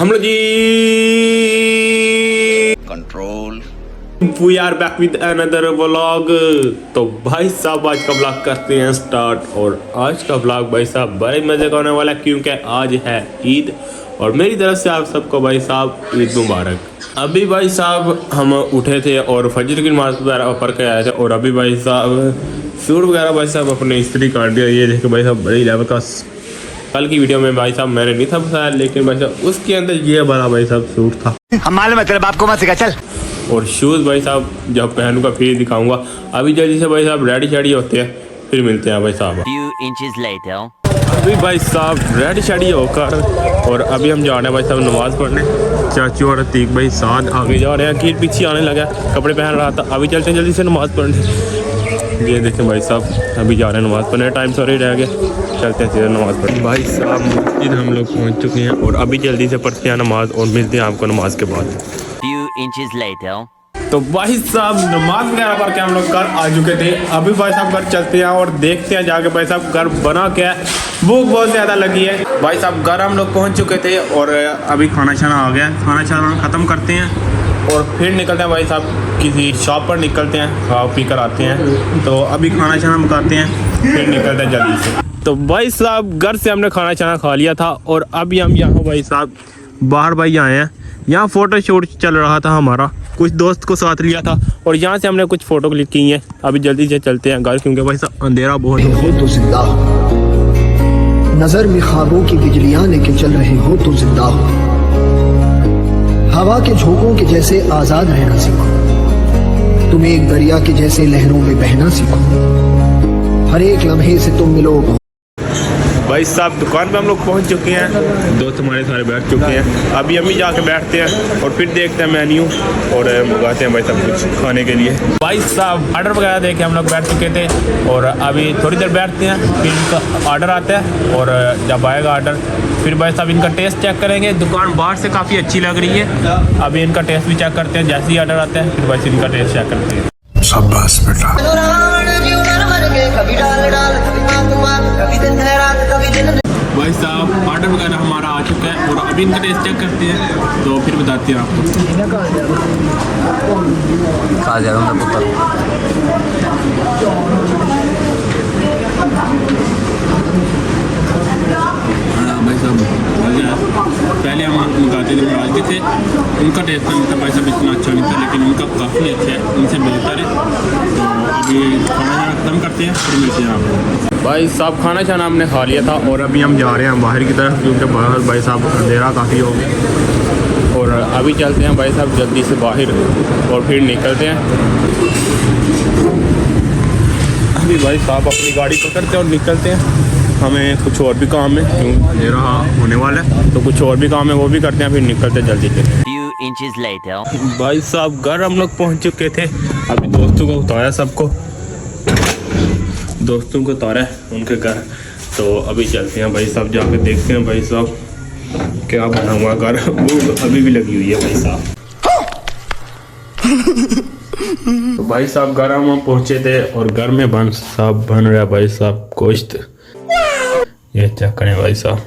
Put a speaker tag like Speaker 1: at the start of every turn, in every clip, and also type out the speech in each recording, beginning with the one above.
Speaker 1: हम लोग जी
Speaker 2: control
Speaker 1: we are back with another vlog. तो भाई साहब आज का व्लॉग करते हैं स्टार्ट। और आज का व्लॉग भाई साहब बड़े मजे का होने वाला है क्योंकि आज है ईद और मेरी तरफ से आप सबको भाई साहब ईद मुबारक। अभी भाई साहब हम उठे थे और फजर की नमाज वगैरह पढ़ के आए थे और अभी भाई साहब सूट वगैरह भाई साहब अपने इस्त्री काट दिया। ये देखे भाई साहब बड़ी लेवल का कल की वीडियो में भाई साहब मैंने नहीं था बताया, लेकिन भाई साहब उसके अंदर ये बड़ा भाई साहब सूट था।
Speaker 3: हम मालूम है तेरे बाप को मत सिखा चल।
Speaker 1: और शूज़ भाई साहब जब पहनूंगा फिर दिखाऊंगा। अभी जल्दी से भाई साहब रेडी शेडी होते हैं फिर मिलते हैं भाई साहब। अभी भाई साहब रेडी शेडी होकर और अभी हम जा रहे हैं भाई साहब नमाज़ पढ़ने। चाचू और अतीक भाई साथ आगे जा रहे हैं कि पीछे आने लगा, कपड़े पहन रहा था। अभी चलते हैं जल्दी से नमाज़ पढ़ने। ये देखें भाई साहब अभी जा रहे हैं नमाज़ पढ़ने, टाइम सॉरी रह गया, चलते हैं सीधे नमाज़ पढ़ने। भाई साहब मस्जिद हम लोग पहुँच चुके हैं और अभी जल्दी से पढ़ते हैं नमाज़ और मिलते हैं आपको नमाज के बाद। तो भाई साहब नमाज वगैरह पढ़ के हम लोग घर आ चुके थे। अभी भाई साहब घर चलते हैं और देखते हैं जाके भाई साहब घर बना क्या है। भूख बहुत ज़्यादा लगी है। भाई साहब घर हम लोग पहुंच चुके थे और अभी खाना छाना आ गया। खाना छाना ख़त्म करते हैं और फिर निकलते हैं भाई साहब किसी शॉप पर निकलते हैं, खा पी कर आते हैं। तो अभी खाना छाना मुकाते हैं फिर निकलते हैं जल्दी से। तो भाई साहब घर से हमने खाना छाना खा लिया था और अभी हम यहाँ भाई साहब बाहर भाई आए हैं। यहाँ फ़ोटो शूट चल रहा था हमारा, कुछ दोस्त को साथ लिया था और यहाँ से हमने कुछ फ़ोटो क्लिक की हैं। अभी जल्दी से चलते हैं घर क्योंकि भाई साहब अंधेरा बहुत
Speaker 4: हो तो जिंदा हो, नजर में ख्वाबों की बिजलियां लेके चल रहे हो तो जिंदा हो। हवा के झोंकों के जैसे आजाद रहना सीखो, तुम एक दरिया के जैसे लहरों में बहना सीखो। हर एक लम्हे से तुम मिलो।
Speaker 1: भाई साहब दुकान पे हम लोग पहुंच चुके हैं, दोस्त हमारे सारे बैठ चुके हैं। अभी हम ही जाके बैठते हैं और फिर देखते हैं मेन्यू और मंगाते हैं भाई साहब कुछ खाने के लिए। भाई साहब ऑर्डर वगैरह दे के हम लोग बैठ चुके थे और अभी थोड़ी देर बैठते हैं फिर इनका ऑर्डर आता है और जब आएगा ऑर्डर फिर भाई साहब इनका टेस्ट चेक करेंगे। दुकान बाहर से काफ़ी अच्छी लग रही है, अभी इनका टेस्ट भी चेक करते हैं। जैसे ही ऑर्डर आता है फिर भाई इनका टेस्ट चेक करते हैं।
Speaker 5: शाबाश बेटा।
Speaker 1: भाई साहब ऑर्डर वगैरह हमारा आ चुका है और अभी इनका टेस्ट चेक करते हैं तो फिर बताते हैं आपको। भाई साहब पहले हम मंगाते थे मंगाते थे, उनका टेस्ट उनका भाई साहब इतना अच्छा नहीं था लेकिन उनका काफ़ी अच्छा है, उनसे बेहतर है। तो अभी खाना ख़त्म करते हैं फिर मिलते हैं आपको। भाई साहब खाना छाना हमने खा लिया था और अभी हम जा रहे हैं बाहर की तरफ क्योंकि बाहर भाई साहब अंधेरा काफ़ी हो गया। और अभी चलते हैं भाई साहब जल्दी से बाहर और फिर निकलते हैं। अभी भाई साहब अपनी गाड़ी पकड़ते हैं और निकलते हैं। हमें कुछ और भी काम है क्योंकि अंधेरा होने वाला है, तो कुछ और भी काम है वो भी करते हैं फिर निकलते हैं जल्दी से। भाई साहब घर हम लोग पहुँच चुके थे। अभी दोस्तों को उतारा, सबको दोस्तों को उतारा है उनके घर। तो अभी चलते हैं भाई साहब जाके देखते हैं भाई साहब क्या बना हुआ घर। वो अभी भी लगी हुई है भाई साहब। तो भाई साहब घर हम पहुंचे थे और घर में बन रहा है भाई साहब गोश्त। ये चेक करें भाई साहब,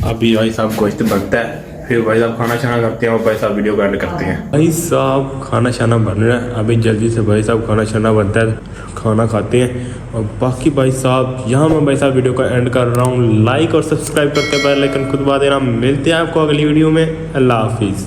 Speaker 1: अभी भाई साहब गोश्त बनता है फिर भाई साहब खाना छाना करते हैं और भाई साहब वीडियो एंड करते हैं। भाई साहब खाना छाना बन रहा है, अभी जल्दी से भाई साहब खाना छाना बनता है, खाना खाते हैं। और बाकी भाई साहब यहाँ मैं भाई साहब वीडियो का एंड कर रहा हूँ। लाइक और सब्सक्राइब करके बेल आइकन खुद दबा देना। मिलते हैं आपको अगली वीडियो में। अल्लाह हाफिज़।